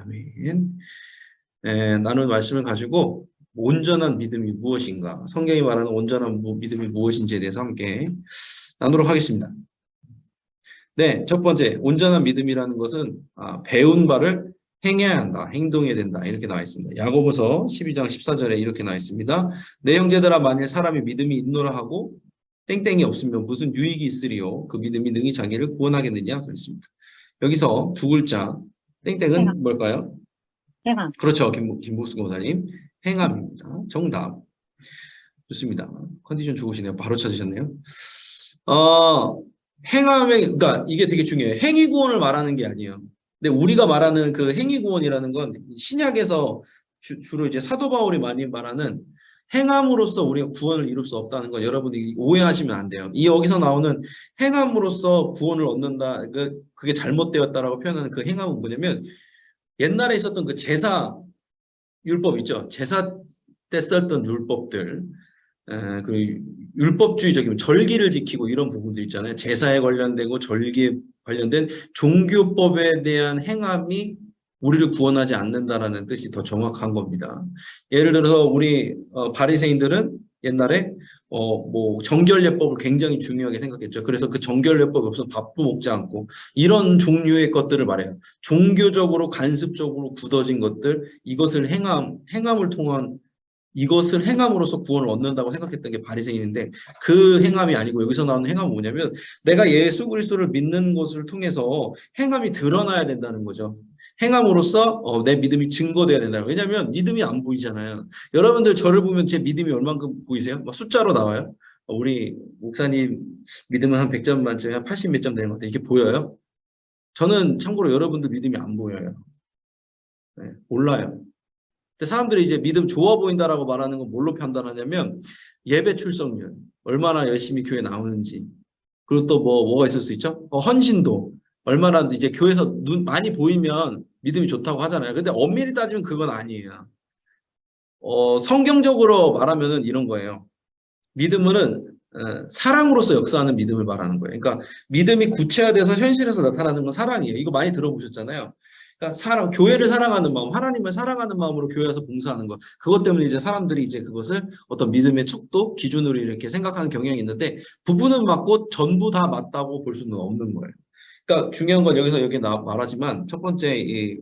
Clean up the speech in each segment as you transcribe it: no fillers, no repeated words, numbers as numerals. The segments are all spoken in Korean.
아멘. 나눈 말씀을 가지고 온전한 믿음이 무엇인가, 성경이 말하는 온전한 믿음이 무엇인지에 대해서 함께 나누도록 하겠습니다. 네, 첫 번째, 온전한 믿음이라는 것은 배운 바를 행해야 한다, 행동해야 된다, 이렇게 나와 있습니다. 야고보서 12장 14절에 이렇게 나와 있습니다. 내 형제들아, 만일 사람이 믿음이 있노라 하고 땡땡이 없으면 무슨 유익이 있으리요? 그 믿음이 능히 자기를 구원하겠느냐? 그랬습니다. 여기서 두 글자, 땡땡은 행함. 뭘까요? 행함. 그렇죠. 김복수 고사님. 행함입니다. 정답. 좋습니다. 컨디션 좋으시네요. 바로 찾으셨네요. 행함의, 그러니까 이게 되게 중요해요. 행위구원을 말하는 게 아니에요. 근데 우리가 말하는 그 행위구원이라는 건 신약에서 주로 이제 사도 바울이 많이 말하는 행함으로써 우리가 구원을 이룰 수 없다는 거 여러분이 오해하시면 안 돼요. 이 여기서 나오는 행함으로써 구원을 얻는다, 그게 잘못되었다라고 표현하는 그 행함은 뭐냐면 옛날에 있었던 그 제사 율법 있죠. 제사 때 썼던 율법들, 그 율법주의적인 절기를 지키고 이런 부분들 있잖아요. 제사에 관련되고 절기에 관련된 종교법에 대한 행함이 우리를 구원하지 않는다라는 뜻이 더 정확한 겁니다. 예를 들어서 우리 바리새인들은 옛날에 뭐 정결례법을 굉장히 중요하게 생각했죠. 그래서 그 정결례법이 없어서 밥도 먹지 않고 이런 종류의 것들을 말해요. 종교적으로 간습적으로 굳어진 것들, 이것을 행함을 통한 이것을 행함으로써 구원을 얻는다고 생각했던 게 바리새인인데 그 행함이 아니고 여기서 나오는 행함은 뭐냐면 내가 예수 그리스도를 믿는 것을 통해서 행함이 드러나야 된다는 거죠. 행함으로써 내 믿음이 증거돼야 된다. 왜냐하면 믿음이 안 보이잖아요. 여러분들 저를 보면 제 믿음이 얼만큼 보이세요? 막 숫자로 나와요? 우리 목사님 믿음은 한 100점 만점에 한 80 몇 점 되는 것 같아요. 이게 보여요? 저는 참고로 여러분들 믿음이 안 보여요. 네, 몰라요. 근데 사람들이 이제 믿음 좋아 보인다라고 말하는 건 뭘로 판단하냐면 예배 출석률, 얼마나 열심히 교회 나오는지, 그리고 또 뭐가 있을 수 있죠? 헌신도, 얼마나 이제 교회에서 많이 보이면 믿음이 좋다고 하잖아요. 근데 엄밀히 따지면 그건 아니에요. 성경적으로 말하면은 이런 거예요. 믿음은 사랑으로서 역사하는 믿음을 말하는 거예요. 그러니까 믿음이 구체화돼서 현실에서 나타나는 건 사랑이에요. 이거 많이 들어보셨잖아요. 그러니까 교회를 사랑하는 마음, 하나님을 사랑하는 마음으로 교회에서 봉사하는 것. 그것 때문에 이제 사람들이 이제 그것을 어떤 믿음의 척도 기준으로 이렇게 생각하는 경향이 있는데 부분은 맞고 전부 다 맞다고 볼 수는 없는 거예요. 그러니까 중요한 건 여기서 말하지만 첫 번째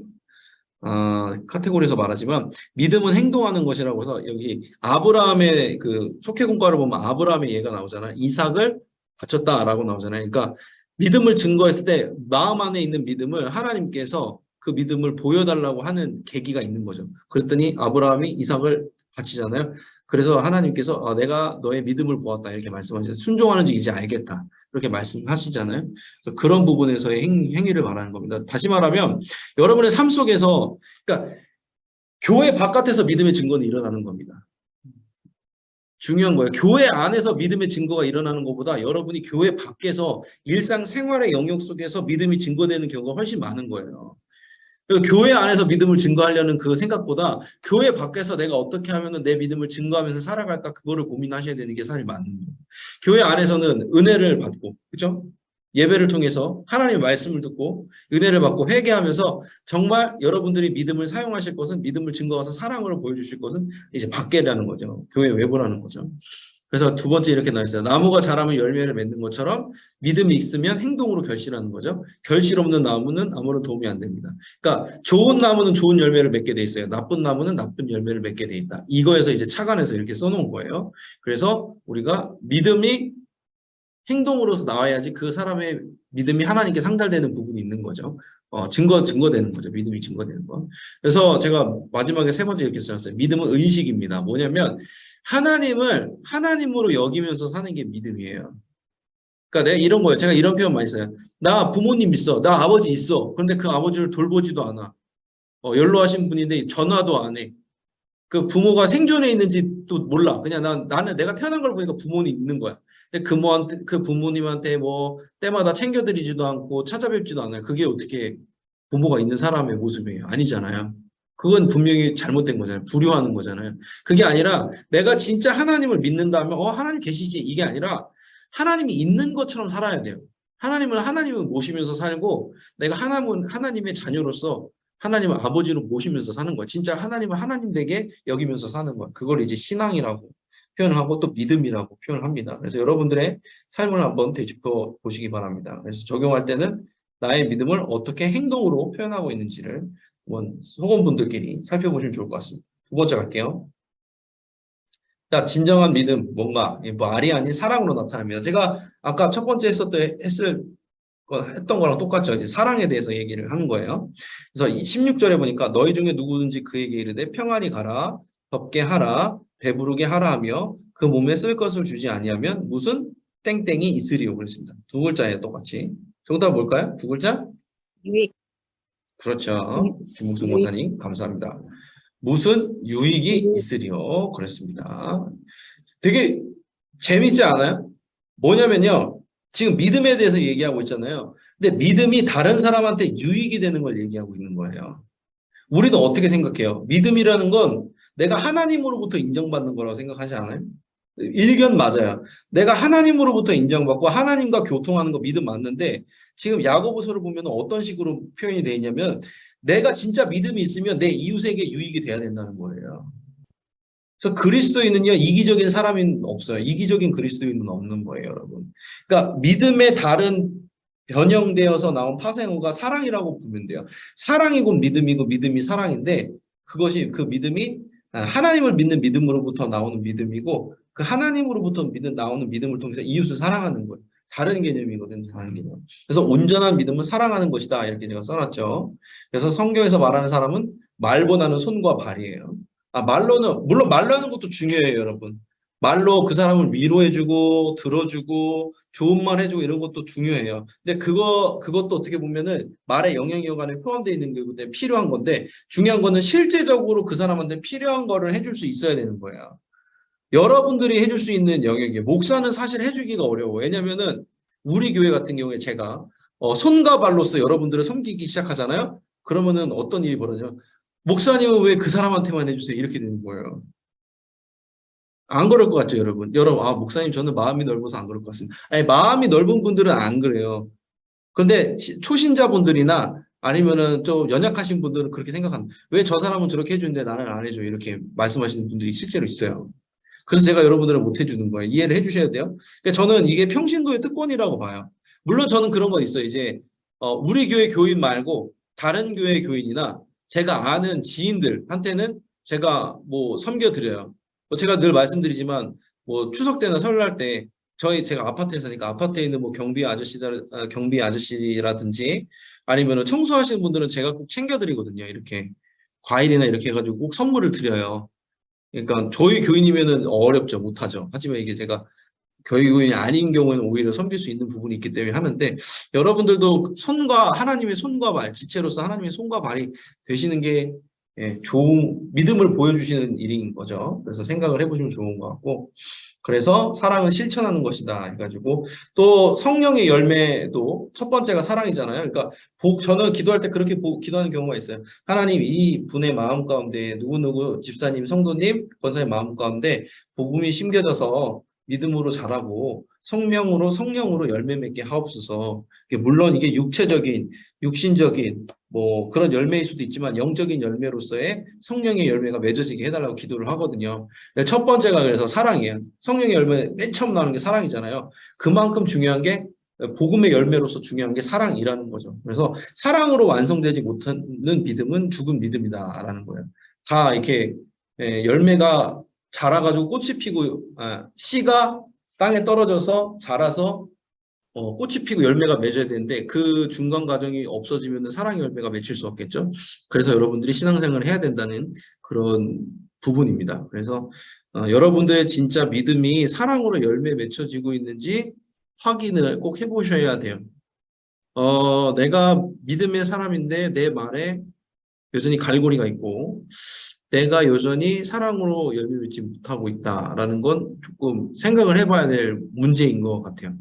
카테고리에서 말하지만 믿음은 행동하는 것이라고 해서 여기 아브라함의 그 속회공과를 보면 아브라함의 예가 나오잖아요. 이삭을 바쳤다라고 나오잖아요. 그러니까 믿음을 증거했을 때 마음 안에 있는 믿음을 하나님께서 그 믿음을 보여달라고 하는 계기가 있는 거죠. 그랬더니 아브라함이 이삭을 바치잖아요. 그래서 하나님께서 내가 너의 믿음을 보았다 이렇게 말씀하시죠. 순종하는지 이제 알겠다 이렇게 말씀하시잖아요. 그런 부분에서의 행위를 말하는 겁니다. 다시 말하면 여러분의 삶 속에서, 그러니까 교회 바깥에서 믿음의 증거는 일어나는 겁니다. 중요한 거예요. 교회 안에서 믿음의 증거가 일어나는 것보다 여러분이 교회 밖에서 일상생활의 영역 속에서 믿음이 증거되는 경우가 훨씬 많은 거예요. 교회 안에서 믿음을 증거하려는 그 생각보다 교회 밖에서 내가 어떻게 하면 내 믿음을 증거하면서 살아갈까 그거를 고민하셔야 되는 게 사실 맞는 거예요. 교회 안에서는 은혜를 받고, 그렇죠? 예배를 통해서 하나님의 말씀을 듣고 은혜를 받고 회개하면서 정말 여러분들이 믿음을 사용하실 것은 믿음을 증거해서 사랑으로 보여주실 것은 이제 밖에라는 거죠. 교회 외부라는 거죠. 그래서 두 번째 이렇게 나와 있어요. 나무가 자라면 열매를 맺는 것처럼 믿음이 있으면 행동으로 결실하는 거죠. 결실 없는 나무는 아무런 도움이 안 됩니다. 그러니까 좋은 나무는 좋은 열매를 맺게 돼 있어요. 나쁜 나무는 나쁜 열매를 맺게 돼 있다. 이거에서 이제 착안해서 이렇게 써놓은 거예요. 그래서 우리가 믿음이 행동으로서 나와야지 그 사람의 믿음이 하나님께 상달되는 부분이 있는 거죠. 증거되는 거죠. 믿음이 증거되는 거. 그래서 제가 마지막에 세 번째 이렇게 써놨어요. 믿음은 의식입니다. 뭐냐면 하나님을 하나님으로 여기면서 사는 게 믿음이에요. 그러니까 내가 이런 거예요. 제가 이런 표현 많이 써요. 나 부모님 있어. 나 아버지 있어. 그런데 그 아버지를 돌보지도 않아. 연로하신 분인데 전화도 안 해. 그 부모가 생존해 있는지도 몰라. 그냥 나는 내가 태어난 걸 보니까 부모님 있는 거야. 근데 그 부모님한테 뭐 때마다 챙겨드리지도 않고 찾아뵙지도 않아요. 그게 어떻게 부모가 있는 사람의 모습이에요? 아니잖아요. 그건 분명히 잘못된 거잖아요. 불효하는 거잖아요. 그게 아니라 내가 진짜 하나님을 믿는다면 하나님 계시지 이게 아니라 하나님이 있는 것처럼 살아야 돼요. 하나님을 모시면서 살고 내가 하나님의 자녀로서 하나님을 아버지로 모시면서 사는 거야. 진짜 하나님을 하나님 되게 여기면서 사는 거야. 그걸 이제 신앙이라고 표현하고 또 믿음이라고 표현을 합니다. 그래서 여러분들의 삶을 한번 되짚어 보시기 바랍니다. 그래서 적용할 때는 나의 믿음을 어떻게 행동으로 표현하고 있는지를 한번 성원분들끼리 살펴보시면 좋을 것 같습니다. 두 번째 갈게요. 자, 진정한 믿음, 뭔가, 뭐, 알이 아닌 사랑으로 나타납니다. 제가 아까 첫 번째 했던 거랑 똑같죠. 이제 사랑에 대해서 얘기를 하는 거예요. 그래서 16절에 보니까 너희 중에 누구든지 그에게 이르되 평안히 가라, 덥게 하라, 배부르게 하라 하며 그 몸에 쓸 것을 주지 아니하면 무슨 땡땡이 있으리요. 그랬습니다. 두 글자예요, 똑같이. 정답 뭘까요? 두 글자? 유익, 그렇죠. 김묵승 유익, 목사님, 감사합니다. 무슨 유익이 유익. 있으리요. 그랬습니다. 되게 재밌지 않아요? 뭐냐면요. 지금 믿음에 대해서 얘기하고 있잖아요. 근데 믿음이 다른 사람한테 유익이 되는 걸 얘기하고 있는 거예요. 우리도 어떻게 생각해요? 믿음이라는 건 내가 하나님으로부터 인정받는 거라고 생각하지 않아요? 일견 맞아요. 내가 하나님으로부터 인정받고 하나님과 교통하는 거 믿음 맞는데 지금 야고보서를 보면 어떤 식으로 표현이 되어 있냐면 내가 진짜 믿음이 있으면 내 이웃에게 유익이 돼야 된다는 거예요. 그래서 그리스도인은요, 이기적인 사람은 없어요. 이기적인 그리스도인은 없는 거예요, 여러분. 그러니까 믿음의 다른 변형되어서 나온 파생어가 사랑이라고 보면 돼요. 사랑이 곧 믿음이고 믿음이 사랑인데 그것이 그 믿음이 하나님을 믿는 믿음으로부터 나오는 믿음이고 그 하나님으로부터 나오는 믿음을 통해서 이웃을 사랑하는 거예요. 다른 개념이거든요, 다른 개념. 그래서 온전한 믿음은 사랑하는 것이다 이렇게 제가 써놨죠. 그래서 성경에서 말하는 사람은 말보다는 손과 발이에요. 말로는, 물론 말로 하는 것도 중요해요, 여러분. 말로 그 사람을 위로해주고, 들어주고, 좋은 말 해주고 이런 것도 중요해요. 근데 그것도 어떻게 보면은 말의 영향력 안에 포함되어 있는 게 필요한 건데, 중요한 거는 실제적으로 그 사람한테 필요한 거를 해줄 수 있어야 되는 거예요. 여러분들이 해줄 수 있는 영역이에요. 목사는 사실 해주기가 어려워. 왜냐면은 우리 교회 같은 경우에 제가 손과 발로서 여러분들을 섬기기 시작하잖아요. 그러면은 어떤 일이 벌어져요? 목사님은 왜 그 사람한테만 해주세요? 이렇게 되는 거예요. 안 그럴 것 같죠, 여러분? 목사님, 저는 마음이 넓어서 안 그럴 것 같습니다. 아니, 마음이 넓은 분들은 안 그래요. 근데 초신자분들이나 아니면은 좀 연약하신 분들은 그렇게 생각합니다. 왜 저 사람은 저렇게 해주는데 나는 안 해줘? 이렇게 말씀하시는 분들이 실제로 있어요. 그래서 제가 여러분들을 못 해주는 거예요. 이해를 해주셔야 돼요. 그러니까 저는 이게 평신도의 특권이라고 봐요. 물론 저는 그런 거 있어요. 이제, 우리 교회 교인 말고 다른 교회 교인이나 제가 아는 지인들한테는 제가 뭐 섬겨드려요. 제가 늘 말씀드리지만 뭐 추석 때나 설날 때 제가 아파트에 사니까 아파트에 있는 뭐 경비 아저씨라든지 아니면은 청소하시는 분들은 제가 꼭 챙겨드리거든요. 이렇게 과일이나 이렇게 해가지고 꼭 선물을 드려요. 그러니까 저희 교인이면은 어렵죠. 못하죠. 하지만 이게 제가 교인이 아닌 경우에는 오히려 섬길 수 있는 부분이 있기 때문에 하는데 여러분들도 하나님의 손과 발, 지체로서 하나님의 손과 발이 되시는 게 좋은 믿음을 보여주시는 일인 거죠. 그래서 생각을 해보시면 좋은 것 같고 그래서 사랑은 실천하는 것이다 해가지고 또 성령의 열매도 첫 번째가 사랑이잖아요. 그러니까 저는 기도할 때 그렇게 기도하는 경우가 있어요. 하나님 이 분의 마음 가운데 누구누구 집사님, 성도님, 권사님 마음 가운데 복음이 심겨져서 믿음으로 자라고 성령으로 열매 맺게 하옵소서. 물론 이게 육신적인 뭐 그런 열매일 수도 있지만 영적인 열매로서의 성령의 열매가 맺어지게 해달라고 기도를 하거든요. 첫 번째가 그래서 사랑이에요. 성령의 열매 맨 처음 나오는 게 사랑이잖아요. 그만큼 중요한 게 복음의 열매로서 중요한 게 사랑이라는 거죠. 그래서 사랑으로 완성되지 못하는 믿음은 죽은 믿음이다라는 거예요. 다 이렇게 열매가 자라가지고 꽃이 피고 씨가 땅에 떨어져서 자라서 꽃이 피고 열매가 맺어야 되는데 그 중간 과정이 없어지면 사랑의 열매가 맺힐 수 없겠죠. 그래서 여러분들이 신앙생활을 해야 된다는 그런 부분입니다. 그래서 여러분들의 진짜 믿음이 사랑으로 열매 맺혀지고 있는지 확인을 꼭 해보셔야 돼요. 내가 믿음의 사람인데 내 말에 여전히 갈고리가 있고 내가 여전히 사랑으로 열매 맺지 못하고 있다라는 건 조금 생각을 해봐야 될 문제인 것 같아요.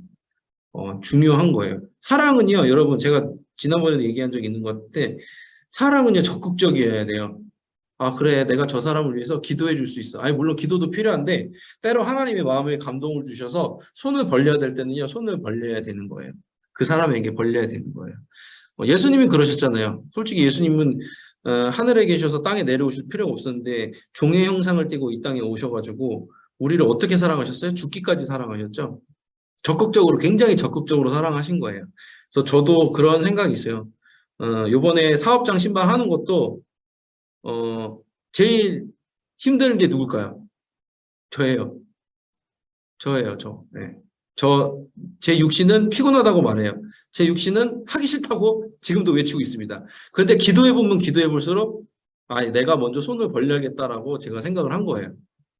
중요한 거예요. 사랑은요, 여러분, 제가 지난번에도 얘기한 적이 있는 것 같은데, 사랑은요, 적극적이어야 돼요. 그래, 내가 저 사람을 위해서 기도해 줄 수 있어. 아니, 물론 기도도 필요한데, 때로 하나님의 마음에 감동을 주셔서 손을 벌려야 될 때는요, 손을 벌려야 되는 거예요. 그 사람에게 벌려야 되는 거예요. 예수님이 그러셨잖아요. 솔직히 예수님은 하늘에 계셔서 땅에 내려오실 필요가 없었는데 종의 형상을 띠고 이 땅에 오셔가지고 우리를 어떻게 사랑하셨어요? 죽기까지 사랑하셨죠. 적극적으로 굉장히 적극적으로 사랑하신 거예요. 그래서 저도 그런 생각이 있어요. 요번에 사업장 신방하는 것도 제일 힘든 게 누굴까요? 저예요. 저예요, 저. 네. 제 육신은 피곤하다고 말해요. 제 육신은 하기 싫다고 지금도 외치고 있습니다. 그런데 기도해보면 기도해볼수록, 내가 먼저 손을 벌려야겠다라고 제가 생각을 한 거예요.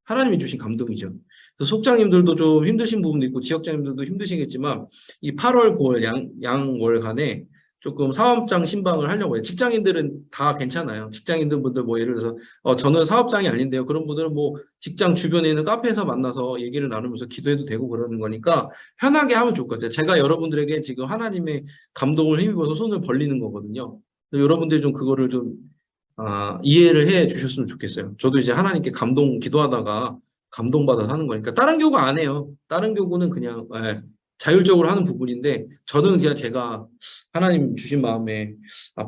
하나님이 주신 감동이죠. 그래서 속장님들도 좀 힘드신 부분도 있고, 지역장님들도 힘드시겠지만, 이 8월, 9월 양월간에 조금 사업장 신방을 하려고 해요. 직장인들은 다 괜찮아요. 직장인들 분들 뭐 예를 들어서 저는 사업장이 아닌데요. 그런 분들은 뭐 직장 주변에 있는 카페에서 만나서 얘기를 나누면서 기도해도 되고 그러는 거니까 편하게 하면 좋을 것 같아요. 제가 여러분들에게 지금 하나님의 감동을 힘입어서 손을 벌리는 거거든요. 여러분들이 좀 그거를 좀 이해를 해 주셨으면 좋겠어요. 저도 이제 하나님께 기도하다가 감동받아서 하는 거니까 다른 교구 안 해요. 다른 교구는 그냥 자율적으로 하는 부분인데 저는 그냥 제가 하나님 주신 마음에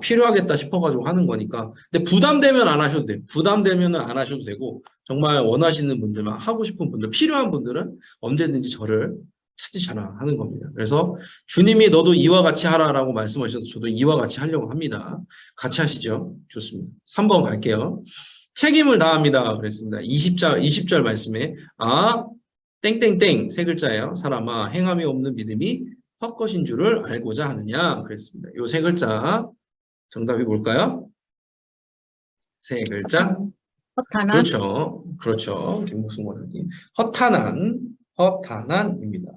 필요하겠다 싶어가지고 하는 거니까. 근데 부담되면 안 하셔도 돼요. 부담되면 안 하셔도 되고 정말 원하시는 분들만 하고 싶은 분들 필요한 분들은 언제든지 저를 찾으셔라 하는 겁니다. 그래서 주님이 너도 이와 같이 하라라고 말씀하셔서 저도 이와 같이 하려고 합니다. 같이 하시죠. 좋습니다. 3번 갈게요. 책임을 다합니다. 그랬습니다. 20절 말씀에 땡땡땡 세 글자예요. 사람아 행함이 없는 믿음이 헛것인 줄을 알고자 하느냐 그랬습니다. 요 세 글자 정답이 뭘까요? 세 글자. 허탄한. 그렇죠. 김목승 원장님. 허탄한입니다.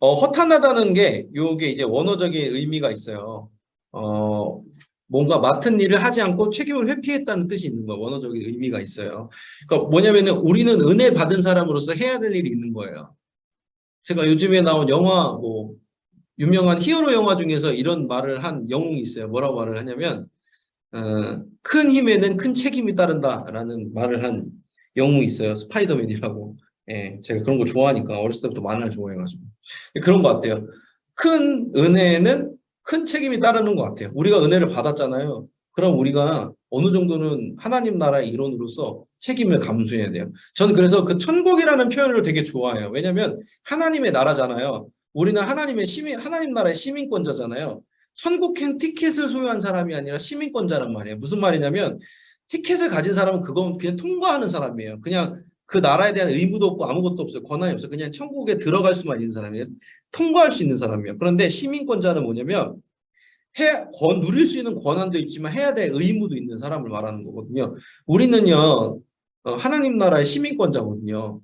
허탄하다는 게 요게 이제 원어적인 의미가 있어요. 뭔가 맡은 일을 하지 않고 책임을 회피했다는 뜻이 있는 거예요. 원어적인 의미가 있어요. 그러니까 뭐냐면은 우리는 은혜 받은 사람으로서 해야 될 일이 있는 거예요. 제가 요즘에 나온 영화 뭐 유명한 히어로 영화 중에서 이런 말을 한 영웅이 있어요. 뭐라고 말을 하냐면 큰 힘에는 큰 책임이 따른다라는 말을 한 영웅이 있어요. 스파이더맨이라고. 예, 제가 그런 거 좋아하니까 어렸을 때부터 만화를 좋아해가지고 그런 것 같아요. 큰 은혜에는 큰 책임이 따르는 것 같아요. 우리가 은혜를 받았잖아요. 그럼 우리가 어느 정도는 하나님 나라의 일원으로서 책임을 감수해야 돼요. 저는 그래서 그 천국이라는 표현을 되게 좋아해요. 왜냐하면 하나님의 나라잖아요. 우리는 하나님 나라의 시민권자잖아요. 천국행 티켓을 소유한 사람이 아니라 시민권자란 말이에요. 무슨 말이냐면 티켓을 가진 사람은 그건 그냥 통과하는 사람이에요. 그냥 그 나라에 대한 의무도 없고 아무것도 없어요. 권한이 없어요. 그냥 천국에 들어갈 수만 있는 사람이에요. 통과할 수 있는 사람이에요. 그런데 시민권자는 뭐냐면 누릴 수 있는 권한도 있지만 해야 될 의무도 있는 사람을 말하는 거거든요. 우리는요, 하나님 나라의 시민권자거든요.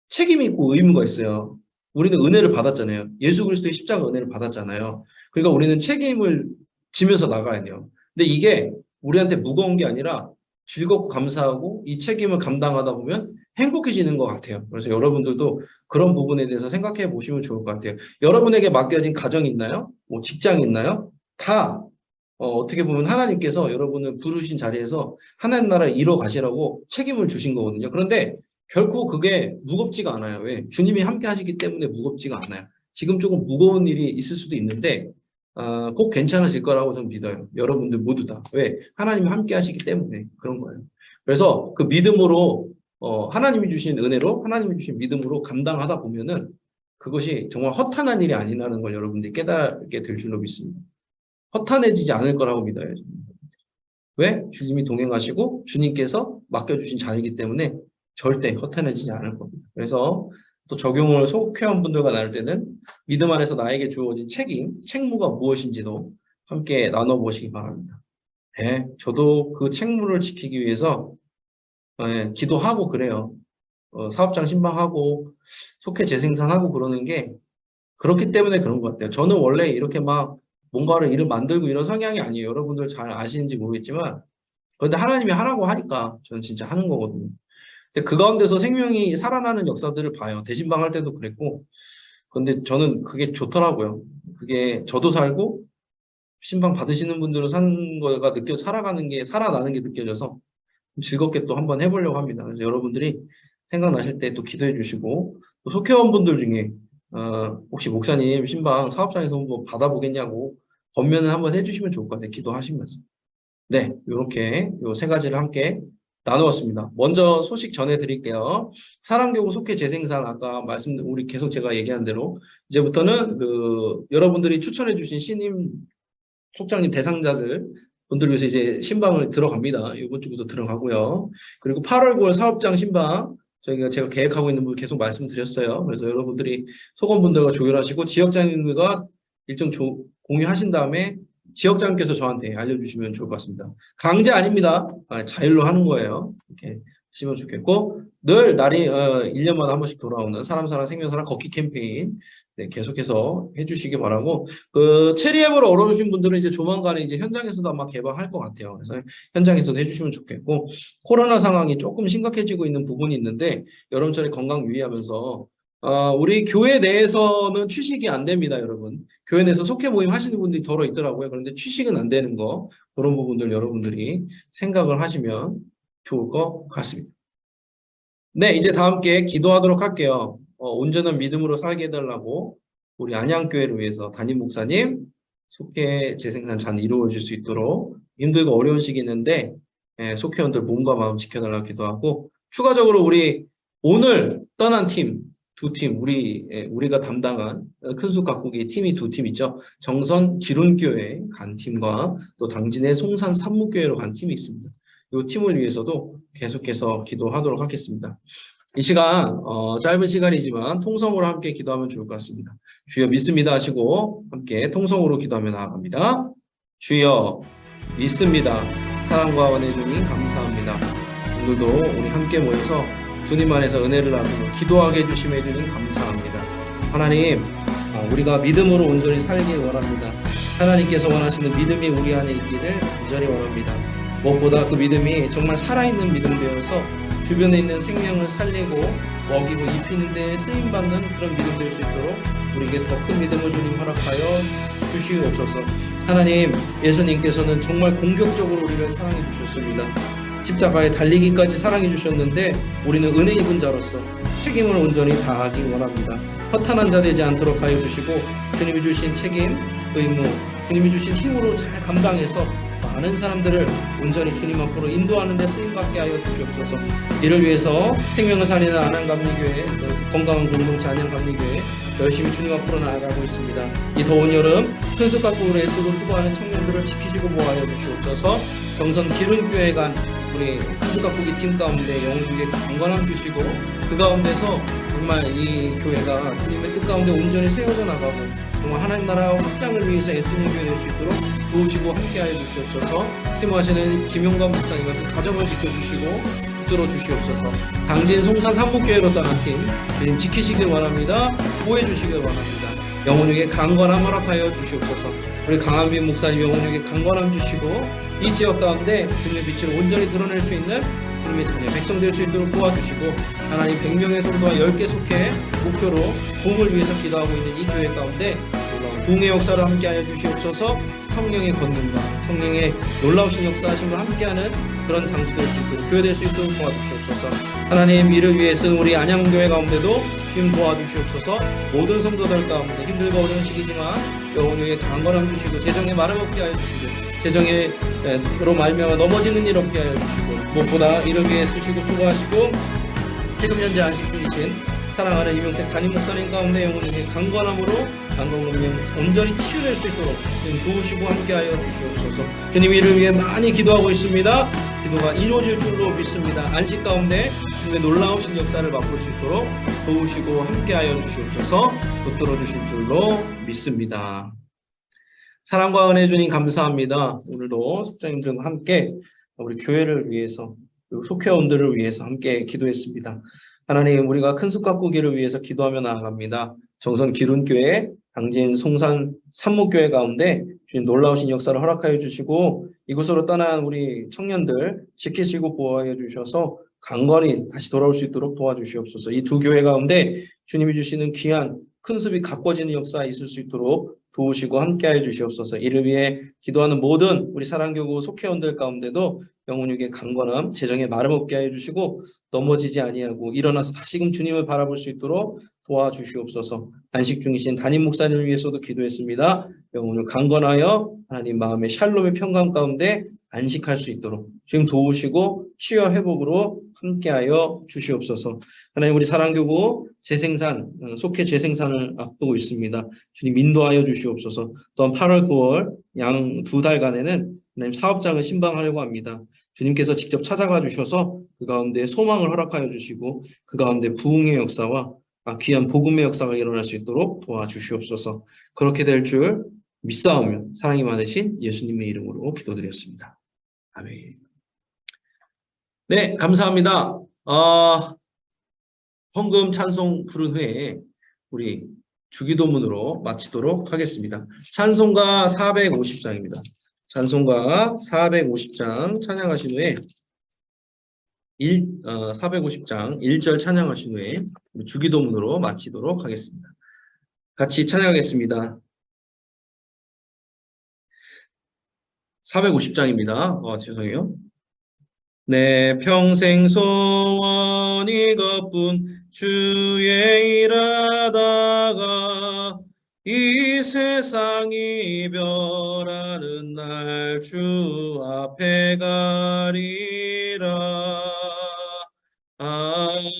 책임이 있고 의무가 있어요. 우리는 은혜를 받았잖아요. 예수 그리스도의 십자가 은혜를 받았잖아요. 그러니까 우리는 책임을 지면서 나가야 돼요. 근데 이게 우리한테 무거운 게 아니라 즐겁고 감사하고 이 책임을 감당하다 보면 행복해지는 것 같아요. 그래서 여러분들도 그런 부분에 대해서 생각해 보시면 좋을 것 같아요. 여러분에게 맡겨진 가정이 있나요? 뭐 직장이 있나요? 다 어떻게 보면 하나님께서 여러분을 부르신 자리에서 하나님 나라를 이뤄 가시라고 책임을 주신 거거든요. 그런데 결코 그게 무겁지가 않아요. 왜? 주님이 함께 하시기 때문에 무겁지가 않아요. 지금 조금 무거운 일이 있을 수도 있는데 꼭 괜찮아질 거라고 저는 믿어요. 여러분들 모두 다. 왜? 하나님이 함께 하시기 때문에 그런 거예요. 그래서 그 믿음으로 하나님이 주신 은혜로 하나님이 주신 믿음으로 감당하다 보면은 그것이 정말 허탄한 일이 아니라는 걸 여러분들이 깨닫게 될 줄로 믿습니다. 허탄해지지 않을 거라고 믿어요. 왜? 주님이 동행하시고 주님께서 맡겨주신 자리이기 때문에 절대 허탄해지지 않을 겁니다. 그래서 또 적용을 속회원 분들과 나눌 때는 믿음 안에서 나에게 주어진 책무가 무엇인지도 함께 나눠보시기 바랍니다. 네, 저도 그 책무를 지키기 위해서 기도하고 그래요. 사업장 신방하고 속회 재생산하고 그러는 게 그렇기 때문에 그런 것 같아요. 저는 원래 이렇게 막 뭔가를 일을 만들고 이런 성향이 아니에요. 여러분들 잘 아시는지 모르겠지만 그런데 하나님이 하라고 하니까 저는 진짜 하는 거거든요. 근데 그 가운데서 생명이 살아나는 역사들을 봐요. 대신방 할 때도 그랬고. 근데 저는 그게 좋더라고요. 그게 저도 살고 신방 받으시는 분들은 사는 거가 살아나는 게 느껴져서 즐겁게 또 한번 해보려고 합니다. 그래서 여러분들이 생각나실 때 또 기도해 주시고 또 속회원분들 중에 혹시 목사님 신방 사업장에서 한번 받아보겠냐고 권면을 한번 해주시면 좋을 것 같아요. 기도하시면서. 네, 이렇게 요 세 가지를 함께 나누었습니다. 먼저 소식 전해드릴게요. 사람교구 속회 재생산 아까 우리 계속 제가 얘기한 대로 이제부터는 여러분들이 추천해주신 신임 속장님 대상자들 분들 위해서 이제 신방을 들어갑니다. 이번 주부터 들어가고요. 그리고 8월, 9월 사업장 신방 제가 계획하고 있는 분 계속 말씀드렸어요. 그래서 여러분들이 소관분들과 조율하시고 지역장님들과 일정 공유하신 다음에 지역장님께서 저한테 알려주시면 좋을 것 같습니다. 강제 아닙니다. 자율로 하는 거예요. 이렇게 하시면 좋겠고 늘 날이 1년마다 한 번씩 돌아오는 사람 생명사랑 걷기 캠페인 네, 계속해서 해주시기 바라고 체리 앱으로 얻어주신 분들은 이제 조만간에 이제 현장에서도 아마 개방할 것 같아요. 그래서 현장에서도 해주시면 좋겠고 코로나 상황이 조금 심각해지고 있는 부분이 있는데 여러분처럼 건강 유의하면서 우리 교회 내에서는 취식이 안 됩니다, 여러분. 교회 내에서 속회 모임 하시는 분들이 더러 있더라고요. 그런데 취식은 안 되는 거 그런 부분들 여러분들이 생각을 하시면 좋을 것 같습니다. 네, 이제 다 함께 기도하도록 할게요. 온전한 믿음으로 살게 해달라고 우리 안양교회를 위해서 담임 목사님 속회 재생산 잘 이루어질 수 있도록 힘들고 어려운 시기인데 속회원들 몸과 마음 지켜달라고 기도하고 추가적으로 우리 오늘 떠난 팀, 두 팀, 우리가 담당한 큰수 가꾸기 팀이 두 팀 있죠. 정선 기룬교회 간 팀과 또 당진의 송산 산무교회로 간 팀이 있습니다. 이 팀을 위해서도 계속해서 기도하도록 하겠습니다. 이 시간 짧은 시간이지만 통성으로 함께 기도하면 좋을 것 같습니다. 주여 믿습니다 하시고 함께 통성으로 기도하며 나아갑니다. 주여 믿습니다. 사랑과 은혜 주님 감사합니다. 오늘도 우리 함께 모여서 주님 안에서 은혜를 나누고 기도하게 해주심에 주님 감사합니다. 하나님 우리가 믿음으로 온전히 살길 원합니다. 하나님께서 원하시는 믿음이 우리 안에 있기를 간절히 원합니다. 무엇보다 그 믿음이 정말 살아있는 믿음 되어서 주변에 있는 생명을 살리고 먹이고 입히는 데 쓰임받는 그런 믿음 될 수 있도록 우리에게 더 큰 믿음을 주님 허락하여 주시옵소서. 하나님, 예수님께서는 정말 공격적으로 우리를 사랑해 주셨습니다. 십자가에 달리기까지 사랑해 주셨는데 우리는 은혜 입은 자로서 책임을 온전히 다하기 원합니다. 허탄한 자 되지 않도록 하여 주시고 주님이 주신 책임, 의무, 주님이 주신 힘으로 잘 감당해서 많은 사람들을 온전히 주님 앞으로 인도하는 데 쓰임받게 하여 주시옵소서. 이를 위해서 생명을 살리는 안양감리교회, 건강한 공동체 안양감리교회 열심히 주님 앞으로 나아가고 있습니다. 이 더운 여름 큰수 가꾸기로 애쓰고 수고하는 청년들을 지키시고 보호하여 주시옵소서. 경선 기른교회 간 우리 큰수 가꾸기 팀 가운데 영웅에게 강건함 주시고 그 가운데서 정말 이 교회가 주님의 뜻 가운데 온전히 세워져 나가고 정말 하나님 나라 확장을 위해서 애쓰는 교회 될 수 있도록 도우시고 함께하여 주시옵소서. 팀하시는 김용관 목사님과 그 가정을 지켜주시고 붙들어 주시옵소서. 당진 송산 산목교회로 떠난 팀 주님 지키시길 원합니다. 보호해 주시길 원합니다. 영혼에게 강건함 허락하여 주시옵소서. 우리 강한빈 목사님 영혼에게 강건함 주시고 이 지역 가운데 주님의 빛을 온전히 드러낼 수 있는 주님의 자녀 백성 될 수 있도록 도와주시고 하나님 100명의 성도와 10개 속해 목표로 도움을 위해서 기도하고 있는 이 교회 가운데 부흥의 역사를 함께하여 주시옵소서. 성령의 권능과 성령의 놀라우신 역사하심을 함께하는 그런 장소 될 수 있도록 교회 될 수 있도록 도와주시옵소서. 하나님 이를 위해서 우리 안양교회 가운데도 주님 도와주시옵소서. 모든 성도들 가운데 힘들고 어려운 시기지만 영혼에게 강건함 주시고 재정에 마름 없게 하여 주시고 재정으로 말미암아 넘어지는 일 없게 하여 주시고 무엇보다 이를 위해 쓰시고 수고하시고 지금 현재 안식 중이신 사랑하는 이명택 담임 목사님 가운데 영혼에게 강건함으로 강건함으로 온전히 치유될 수 있도록 도우시고 함께하여 주시옵소서. 주님 이를 위해 많이 기도하고 있습니다. 기도가 이루어질 줄로 믿습니다. 안식 가운데 주님의 놀라우신 역사를 맛볼 수 있도록 도우시고 함께하여 주시옵소서. 붙들어 주실 줄로 믿습니다. 사랑과 은혜 주님 감사합니다. 오늘도 속장님들과 함께 우리 교회를 위해서 그리고 속회원들을 위해서 함께 기도했습니다. 하나님 우리가 큰수 가꾸기를 위해서 기도하며 나아갑니다. 정선 기룬교회, 당진 송산 산목교회 가운데 주님 놀라우신 역사를 허락하여 주시고 이곳으로 떠난 우리 청년들 지키시고 보호하여 주셔서 강건히 다시 돌아올 수 있도록 도와주시옵소서. 이 두 교회 가운데 주님이 주시는 귀한 큰 숲이 가꿔지는 역사 있을 수 있도록 도우시고 함께하여 주시옵소서. 이를 위해 기도하는 모든 우리 사랑교구 속회원들 가운데도 영혼에게 강건함, 재정에 마름 없게 하여 주시고 넘어지지 아니하고 일어나서 다시금 주님을 바라볼 수 있도록 도와주시옵소서. 안식 중이신 담임 목사님을 위해서도 기도했습니다. 영혼을 강건하여 하나님 마음의 샬롬의 평강 가운데 안식할 수 있도록 주님 도우시고 치유 회복으로 함께하여 주시옵소서. 하나님 우리 사랑교구 재생산 속회 재생산을 앞두고 있습니다. 주님 인도하여 주시옵소서. 또한 8월 9월 양 2달간에는 하나님 사업장을 신방하려고 합니다. 주님께서 직접 찾아가 주셔서 그 가운데 소망을 허락하여 주시고 그 가운데 부흥의 역사와 귀한 복음의 역사가 일어날 수 있도록 도와주시옵소서. 그렇게 될 줄 믿사오며 사랑이 많으신 예수님의 이름으로 기도드렸습니다. 아멘. 네, 감사합니다. 헌금 찬송 부른 후에 우리 주기도문으로 마치도록 하겠습니다. 찬송가 450장입니다. 찬송가 450장 찬양하신 후에 450장 1절 찬양하신 후에 주기도문으로 마치도록 하겠습니다. 같이 찬양하겠습니다. 450장입니다. 죄송해요. 내 평생 소원 이것뿐 주의 일하다가 이 세상 이별하는 날 주 앞에 가리라. 아멘.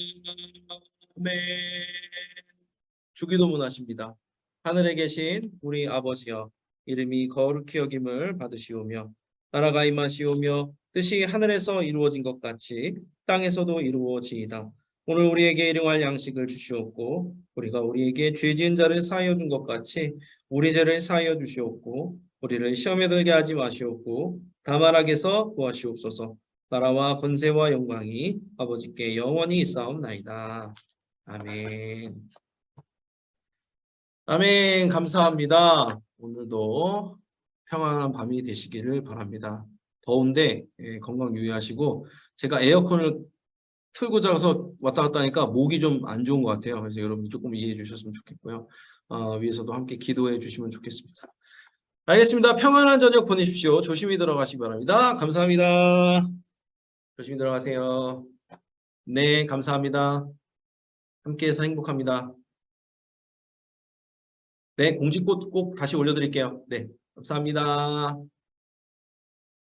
주기도문 하십니다. 하늘에 계신 우리 아버지여, 이름이 거룩히 여김을 받으시오며 나라가 임하시오며 뜻이 하늘에서 이루어진 것 같이 땅에서도 이루어지이다. 오늘 우리에게 일용할 양식을 주시옵고 우리가 우리에게 죄 지은 자를 사하여 준 것 같이 우리 죄를 사하여 주시옵고 우리를 시험에 들게 하지 마시옵고 다만 악에서 구하시옵소서. 나라와 권세와 영광이 아버지께 영원히 있사옵나이다. 아멘. 아멘. 감사합니다. 오늘도 평안한 밤이 되시기를 바랍니다. 더운데 건강 유의하시고, 제가 에어컨을 틀고 자서 왔다 갔다 하니까 목이 좀 안 좋은 것 같아요. 그래서 여러분 조금 이해해 주셨으면 좋겠고요. 위에서도 함께 기도해 주시면 좋겠습니다. 알겠습니다. 평안한 저녁 보내십시오. 조심히 들어가시기 바랍니다. 감사합니다. 조심히 들어가세요. 네, 감사합니다. 함께해서 행복합니다. 네, 공지 꼭 다시 올려드릴게요. 네, 감사합니다.